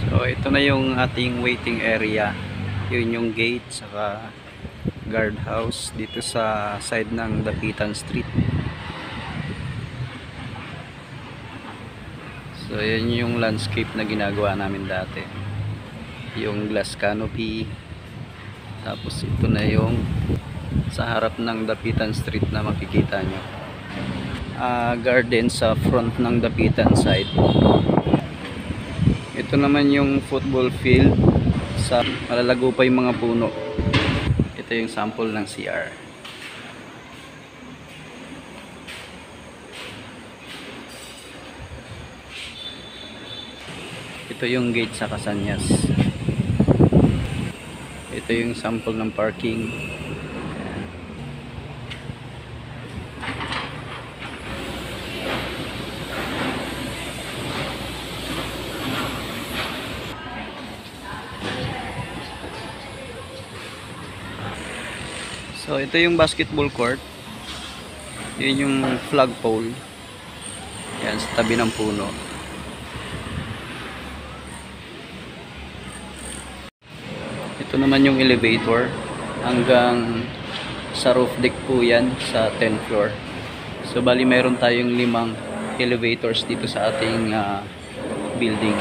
So ito na yung ating waiting area. Yun yung gate saka guardhouse dito sa side ng Dapitan Street. So yan yung landscape na ginagawa namin dati. Yung glass canopy. Tapos ito na yung sa harap ng Dapitan Street na makikita nyo. Garden sa front ng Dapitan side. Ito naman yung football field. Sa malalago pa yung mga puno. Ito yung sample ng CR. Ito yung gate sa Casanyas. Ito yung sample ng parking. So ito yung basketball court. Yun yung flagpole. Yan sa tabi ng puno. Ito naman yung elevator. Hanggang sa roof deck po yan sa 10th floor. So bali meron tayong 5 elevators dito sa ating building.